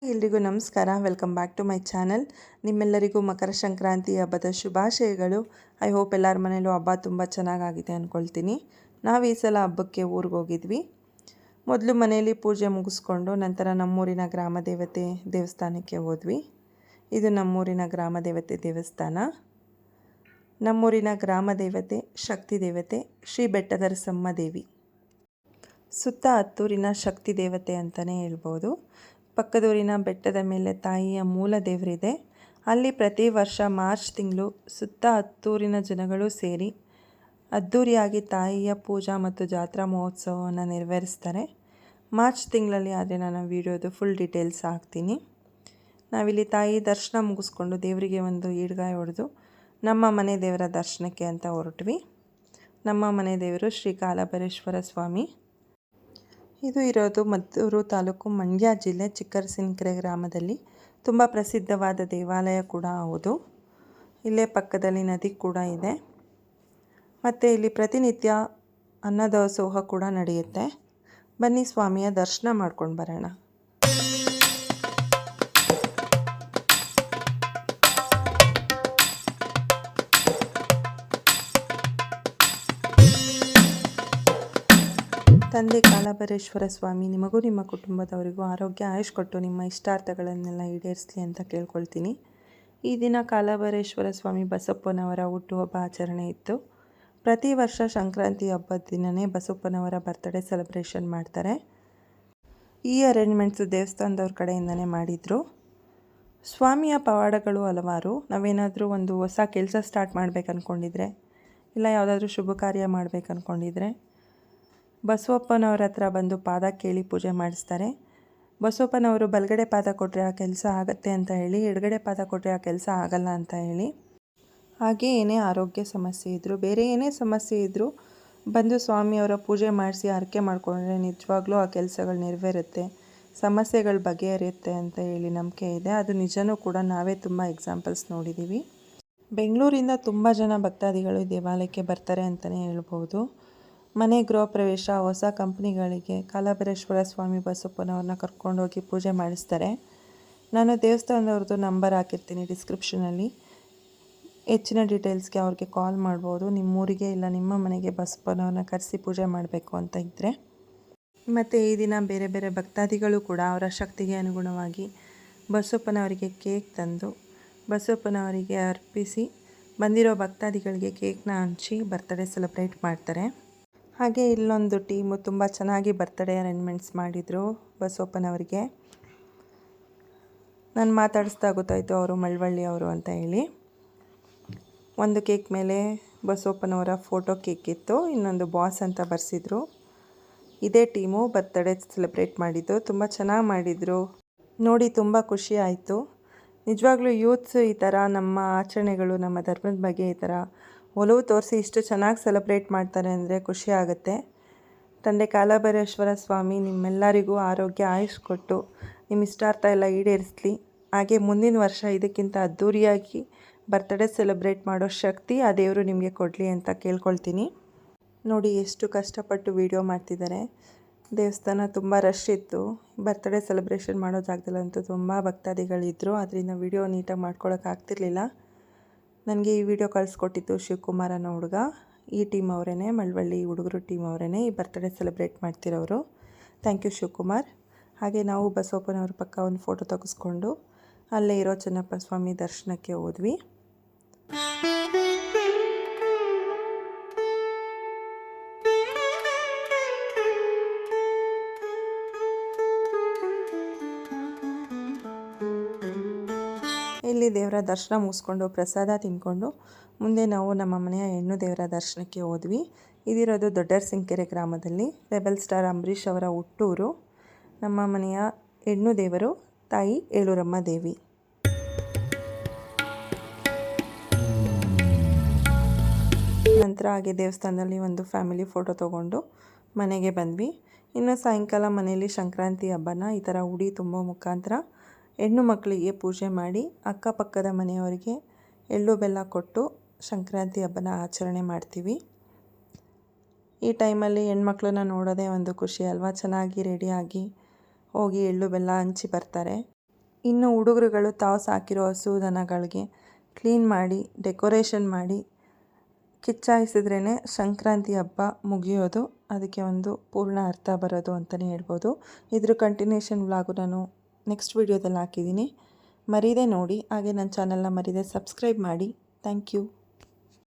ಎಲ್ರಿಗೂ ನಮಸ್ಕಾರ. Welcome back to my channel. ನಿಮ್ಮೆಲ್ಲರಿಗೂ ಮಕರ ಸಂಕ್ರಾಂತಿ ಹಬ್ಬದ ಶುಭಾಶಯಗಳು. ಐ ಹೋಪ್ ಎಲ್ಲರ ಮನೇಲೂ ಹಬ್ಬ ತುಂಬ ಚೆನ್ನಾಗಾಗಿದೆ ಅಂದ್ಕೊಳ್ತೀನಿ. ನಾವು ಈ ಸಲ ಹಬ್ಬಕ್ಕೆ ಊರಿಗೆ ಹೋಗಿದ್ವಿ. ಮೊದಲು ಮನೆಯಲ್ಲಿ ಪೂಜೆ ಮುಗಿಸ್ಕೊಂಡು ನಂತರ ನಮ್ಮೂರಿನ ಗ್ರಾಮ ದೇವತೆ ದೇವಸ್ಥಾನಕ್ಕೆ ಹೋದ್ವಿ. ಇದು ನಮ್ಮೂರಿನ ಗ್ರಾಮ ದೇವತೆ ದೇವಸ್ಥಾನ. ನಮ್ಮೂರಿನ ಗ್ರಾಮ ದೇವತೆ ಶಕ್ತಿ ದೇವತೆ ಶ್ರೀ ಬೆಟ್ಟದರಸಮ್ಮ ದೇವಿ. ಸುತ್ತ ಹತ್ತೂರಿನ ಶಕ್ತಿ ದೇವತೆ ಅಂತಲೇ ಹೇಳ್ಬೋದು. ಪಕ್ಕದೂರಿನ ಬೆಟ್ಟದ ಮೇಲೆ ತಾಯಿಯ ಮೂಲ ದೇವರಿದೆ. ಅಲ್ಲಿ ಪ್ರತಿ ವರ್ಷ ಮಾರ್ಚ್ ತಿಂಗಳು ಸುತ್ತ ಹತ್ತೂರಿನ ಜನಗಳು ಸೇರಿ ಅದ್ಧೂರಿಯಾಗಿ ತಾಯಿಯ ಪೂಜಾ ಮತ್ತು ಜಾತ್ರಾ ಮಹೋತ್ಸವವನ್ನು ನೆರವೇರಿಸ್ತಾರೆ. ಮಾರ್ಚ್ ತಿಂಗಳಲ್ಲಿ ಆದರೆ ನಾನು ವಿಡಿಯೋದು ಫುಲ್ ಡೀಟೇಲ್ಸ್ ಹಾಕ್ತೀನಿ. ನಾವಿಲ್ಲಿ ತಾಯಿ ದರ್ಶನ ಮುಗಿಸ್ಕೊಂಡು ದೇವರಿಗೆ ಒಂದು ಈಡ್ಗಾಯಿ ಹೊಡೆದು ನಮ್ಮ ಮನೆ ದೇವರ ದರ್ಶನಕ್ಕೆ ಅಂತ ಹೊರಟ್ವಿ. ನಮ್ಮ ಮನೆ ದೇವರು ಶ್ರೀ ಕಾಲಭೈರೇಶ್ವರ ಸ್ವಾಮಿ. ಇದು ಇರೋದು ಮದ್ದೂರು ತಾಲೂಕು, ಮಂಡ್ಯ ಜಿಲ್ಲೆ, ಚಿಕ್ಕರಸಿನಕೆರೆ ಗ್ರಾಮದಲ್ಲಿ. ತುಂಬ ಪ್ರಸಿದ್ಧವಾದ ದೇವಾಲಯ ಕೂಡ ಹೌದು. ಇಲ್ಲೇ ಪಕ್ಕದಲ್ಲಿ ನದಿ ಕೂಡ ಇದೆ. ಮತ್ತು ಇಲ್ಲಿ ಪ್ರತಿನಿತ್ಯ ಅನ್ನದಾಸೋಹ ಕೂಡ ನಡೆಯುತ್ತೆ. ಬನ್ನಿ ಸ್ವಾಮಿಯ ದರ್ಶನ ಮಾಡ್ಕೊಂಡು ಬರೋಣ. ತಂದೆ ಕಾಲಭೈರೇಶ್ವರ ಸ್ವಾಮಿ ನಿಮಗೂ ನಿಮ್ಮ ಕುಟುಂಬದವರಿಗೂ ಆರೋಗ್ಯ ಆಯುಷ್ ಕೊಟ್ಟು ನಿಮ್ಮ ಇಷ್ಟಾರ್ಥಗಳನ್ನೆಲ್ಲ ಈಡೇರಿಸಲಿ ಅಂತ ಕೇಳ್ಕೊಳ್ತೀನಿ. ಈ ದಿನ ಕಾಲಭೈರೇಶ್ವರ ಸ್ವಾಮಿ ಬಸಪ್ಪನವರ ಹುಟ್ಟುಹಬ್ಬ ಆಚರಣೆ ಇತ್ತು. ಪ್ರತಿ ವರ್ಷ ಸಂಕ್ರಾಂತಿ ಹಬ್ಬದ ದಿನವೇ ಬಸಪ್ಪನವರ ಬರ್ತ್ಡೇ ಸೆಲೆಬ್ರೇಷನ್ ಮಾಡ್ತಾರೆ. ಈ ಅರೇಂಜ್ಮೆಂಟ್ಸು ದೇವಸ್ಥಾನದವ್ರ ಕಡೆಯಿಂದನೇ ಮಾಡಿದರು. ಸ್ವಾಮಿಯ ಪವಾಡಗಳು ಹಲವಾರು. ನಾವೇನಾದರೂ ಒಂದು ಹೊಸ ಕೆಲಸ ಸ್ಟಾರ್ಟ್ ಮಾಡಬೇಕು ಅಂದ್ಕೊಂಡಿದ್ರೆ, ಇಲ್ಲ ಯಾವುದಾದ್ರೂ ಶುಭ ಕಾರ್ಯ ಮಾಡಬೇಕು ಅಂದ್ಕೊಂಡಿದ್ರೆ ಬಸವಪ್ಪನವ್ರ ಹತ್ರ ಬಂದು ಪಾದ ಕೇಳಿ ಪೂಜೆ ಮಾಡಿಸ್ತಾರೆ. ಬಸವಪ್ಪನವರು ಬಲಗಡೆ ಪಾದ ಕೊಟ್ಟರೆ ಆ ಕೆಲಸ ಆಗುತ್ತೆ ಅಂತ ಹೇಳಿ, ಎಡಗಡೆ ಪಾದ ಕೊಟ್ಟರೆ ಆ ಕೆಲಸ ಆಗಲ್ಲ ಅಂತ ಹೇಳಿ. ಹಾಗೆ ಏನೇ ಆರೋಗ್ಯ ಸಮಸ್ಯೆ ಇದ್ದರೂ, ಬೇರೆ ಏನೇ ಸಮಸ್ಯೆ ಇದ್ದರೂ ಬಂದು ಸ್ವಾಮಿಯವರ ಪೂಜೆ ಮಾಡಿಸಿ ಹರಕೆ ಮಾಡಿಕೊಂಡ್ರೆ ನಿಜವಾಗ್ಲೂ ಆ ಕೆಲಸಗಳು ನೆರವೇರುತ್ತೆ, ಸಮಸ್ಯೆಗಳು ಬಗೆಹರಿಯುತ್ತೆ ಅಂತ ಹೇಳಿ ನಂಬಿಕೆ ಇದೆ. ಅದು ನಿಜನೂ ಕೂಡ. ನಾವೇ ತುಂಬ ಎಕ್ಸಾಂಪಲ್ಸ್ ನೋಡಿದ್ದೀವಿ. ಬೆಂಗಳೂರಿಂದ ತುಂಬ ಜನ ಭಕ್ತಾದಿಗಳು ದೇವಾಲಯಕ್ಕೆ ಬರ್ತಾರೆ ಅಂತಲೇ ಹೇಳ್ಬೋದು. ಮನೆ ಗೃಹ ಪ್ರವೇಶ, ಹೊಸ ಕಂಪ್ನಿಗಳಿಗೆ ಕಾಲಭೈರೇಶ್ವರ ಸ್ವಾಮಿ ಬಸಪ್ಪನವ್ರನ್ನ ಕರ್ಕೊಂಡೋಗಿ ಪೂಜೆ ಮಾಡಿಸ್ತಾರೆ. ನಾನು ದೇವಸ್ಥಾನದವ್ರದ್ದು ನಂಬರ್ ಹಾಕಿರ್ತೀನಿ ಡಿಸ್ಕ್ರಿಪ್ಷನಲ್ಲಿ. ಹೆಚ್ಚಿನ ಡೀಟೇಲ್ಸ್ಗೆ ಅವ್ರಿಗೆ ಕಾಲ್ ಮಾಡ್ಬೋದು. ನಿಮ್ಮೂರಿಗೆ ಇಲ್ಲ ನಿಮ್ಮ ಮನೆಗೆ ಬಸಪ್ಪನವ್ರನ್ನ ಕರೆಸಿ ಪೂಜೆ ಮಾಡಬೇಕು ಅಂತ ಇದ್ದರೆ. ಮತ್ತು ಈ ದಿನ ಬೇರೆ ಬೇರೆ ಭಕ್ತಾದಿಗಳು ಕೂಡ ಅವರ ಶಕ್ತಿಗೆ ಅನುಗುಣವಾಗಿ ಬಸಪ್ಪನವರಿಗೆ ಕೇಕ್ ತಂದು ಬಸಪ್ಪನವರಿಗೆ ಅರ್ಪಿಸಿ ಬಂದಿರೋ ಭಕ್ತಾದಿಗಳಿಗೆ ಕೇಕ್ನ ಹಂಚಿ ಬರ್ತ್ಡೇ ಸೆಲೆಬ್ರೇಟ್ ಮಾಡ್ತಾರೆ. ಹಾಗೆ ಇಲ್ಲೊಂದು ಟೀಮು ತುಂಬ ಚೆನ್ನಾಗಿ ಬರ್ತ್ಡೇ ಅರೇಂಜ್ಮೆಂಟ್ಸ್ ಮಾಡಿದರು ಬಸವಪ್ಪನವರಿಗೆ. ನಾನು ಮಾತಾಡಿಸ್ತಾ ಗೊತ್ತಾಯಿತು ಅವರು ಮಳವಳ್ಳಿ ಅವರು ಅಂತ ಹೇಳಿ. ಒಂದು ಕೇಕ್ ಮೇಲೆ ಬಸವಪ್ಪನವರ ಫೋಟೋ ಕೇಕ್ ಇತ್ತು, ಇನ್ನೊಂದು ಬಾಸ್ ಅಂತ ಬರೆಸಿದ್ರು. ಇದೇ ಟೀಮು ಬರ್ತ್ಡೇ ಸೆಲೆಬ್ರೇಟ್ ಮಾಡಿದ್ದು. ತುಂಬ ಚೆನ್ನಾಗಿ ಮಾಡಿದರು. ನೋಡಿ ತುಂಬ ಖುಷಿ ಆಯಿತು. ನಿಜವಾಗ್ಲೂ ಯೂತ್ಸ್ ಈ ಥರ ನಮ್ಮ ಆಚರಣೆಗಳು, ನಮ್ಮ ಧರ್ಮದ ಬಗ್ಗೆ ಈ ಥರ ಒಲವು ತೋರಿಸಿ ಇಷ್ಟು ಚೆನ್ನಾಗಿ ಸೆಲೆಬ್ರೇಟ್ ಮಾಡ್ತಾರೆ ಅಂದರೆ ಖುಷಿ ಆಗುತ್ತೆ. ತಂದೆ ಕಾಲಭೈರೇಶ್ವರ ಸ್ವಾಮಿ ನಿಮ್ಮೆಲ್ಲರಿಗೂ ಆರೋಗ್ಯ ಆಯುಷ್ ಕೊಟ್ಟು ನಿಮ್ಮ ಇಷ್ಟಾರ್ಥ ಎಲ್ಲ ಈಡೇರಿಸಲಿ. ಹಾಗೆ ಮುಂದಿನ ವರ್ಷ ಇದಕ್ಕಿಂತ ಅದ್ಧೂರಿಯಾಗಿ ಬರ್ತ್ಡೇ ಸೆಲೆಬ್ರೇಟ್ ಮಾಡೋ ಶಕ್ತಿ ಆ ದೇವರು ನಿಮಗೆ ಕೊಡಲಿ ಅಂತ ಕೇಳ್ಕೊಳ್ತೀನಿ. ನೋಡಿ ಎಷ್ಟು ಕಷ್ಟಪಟ್ಟು ವಿಡಿಯೋ ಮಾಡ್ತಿದ್ದಾರೆ. ದೇವಸ್ಥಾನ ತುಂಬ ರಶ್ ಇತ್ತು. ಬರ್ತ್ಡೇ ಸೆಲೆಬ್ರೇಷನ್ ಮಾಡೋ ಜಾಗದಲ್ಲಂತೂ ತುಂಬ ಭಕ್ತಾದಿಗಳಿದ್ದರು. ಅದರಿಂದ ವಿಡಿಯೋ ನೀಟಾಗಿ ಮಾಡ್ಕೊಳಕ್ಕಾಗ್ತಿರ್ಲಿಲ್ಲ. ನನಗೆ ಈ ವಿಡಿಯೋ ಕಳಿಸ್ಕೊಟ್ಟಿದ್ದು ಶಿವಕುಮಾರ್ ಅನ್ನೋ ಹುಡುಗ. ಈ ಟೀಮ್ ಅವರೇ, ಮಳವಳ್ಳಿ ಹುಡುಗರು ಟೀಮ್ ಅವರೇ ಈ ಬರ್ತ್ಡೇ ಸೆಲೆಬ್ರೇಟ್ ಮಾಡ್ತಿರೋರು. Thank you Shivakumar. ಹಾಗೆ ನಾವು ಬಸವಪ್ಪನವ್ರ ಪಕ್ಕ ಒಂದು ಫೋಟೋ ತೆಗೆಸ್ಕೊಂಡು ಅಲ್ಲೇ ಇರೋ ಚೆನ್ನಪ್ಪ ಸ್ವಾಮಿ ದರ್ಶನಕ್ಕೆ ಹೋದ್ವಿ. ಇಲ್ಲಿ ದೇವರ ದರ್ಶನ ಮುಗಿಸ್ಕೊಂಡು ಪ್ರಸಾದ ತಿಂದ್ಕೊಂಡು ಮುಂದೆ ನಾವು ನಮ್ಮ ಮನೆಯ ಹೆಣ್ಣು ದೇವರ ದರ್ಶನಕ್ಕೆ ಹೋದ್ವಿ. ಇದಿರೋದು ದೊಡ್ಡರಸಿನಕೆರೆ ಗ್ರಾಮದಲ್ಲಿ. ರೆಬೆಲ್ ಸ್ಟಾರ್ ಅಂಬರೀಷ್ ಅವರ ಹುಟ್ಟೂರು. ನಮ್ಮ ಮನೆಯ ಹೆಣ್ಣು ದೇವರು ತಾಯಿ ಏಳೂರಮ್ಮ ದೇವಿ. ನಂತರ ಹಾಗೆ ದೇವಸ್ಥಾನದಲ್ಲಿ ಒಂದು ಫ್ಯಾಮಿಲಿ ಫೋಟೋ ತೊಗೊಂಡು ಮನೆಗೆ ಬಂದ್ವಿ. ಇನ್ನು ಸಾಯಂಕಾಲ ಮನೆಯಲ್ಲಿ ಸಂಕ್ರಾಂತಿ ಹಬ್ಬನ ಈ ಥರ ಉಡಿ ತುಂಬೋ ಮುಖಾಂತರ ಹೆಣ್ಣು ಮಕ್ಕಳಿಗೆ ಪೂಜೆ ಮಾಡಿ ಅಕ್ಕಪಕ್ಕದ ಮನೆಯವರಿಗೆ ಎಳ್ಳು ಬೆಲ್ಲ ಕೊಟ್ಟು ಸಂಕ್ರಾಂತಿ ಹಬ್ಬನ ಆಚರಣೆ ಮಾಡ್ತೀವಿ. ಈ ಟೈಮಲ್ಲಿ ಹೆಣ್ಮಕ್ಳನ್ನ ನೋಡೋದೇ ಒಂದು ಖುಷಿ ಅಲ್ವಾ. ಚೆನ್ನಾಗಿ ರೆಡಿಯಾಗಿ ಹೋಗಿ ಎಳ್ಳು ಬೆಲ್ಲ ಹಂಚಿ ಬರ್ತಾರೆ. ಇನ್ನು ಹುಡುಗರುಗಳು ತಾವು ಸಾಕಿರೋ ಹಸು ದನಗಳಿಗೆ ಕ್ಲೀನ್ ಮಾಡಿ ಡೆಕೋರೇಷನ್ ಮಾಡಿ ಕಿಚ್ಚಾಯಿಸಿದ್ರೇ ಸಂಕ್ರಾಂತಿ ಹಬ್ಬ ಮುಗಿಯೋದು, ಅದಕ್ಕೆ ಒಂದು ಪೂರ್ಣ ಅರ್ಥ ಬರೋದು ಅಂತಲೇ ಹೇಳ್ಬೋದು. ಇದ್ರ ಕಂಟಿನ್ಯೂಷನ್ ವ್ಲಾಗು ನಾನು ನೆಕ್ಸ್ಟ್ ವೀಡಿಯೋದಲ್ಲಿ ಹಾಕಿದ್ದೀನಿ, ಮರೀದೆ ನೋಡಿ. ಹಾಗೆ ನನ್ನ ಚಾನಲ್ನ ಮರೀದೆ ಸಬ್ಸ್ಕ್ರೈಬ್ ಮಾಡಿ. Thank you.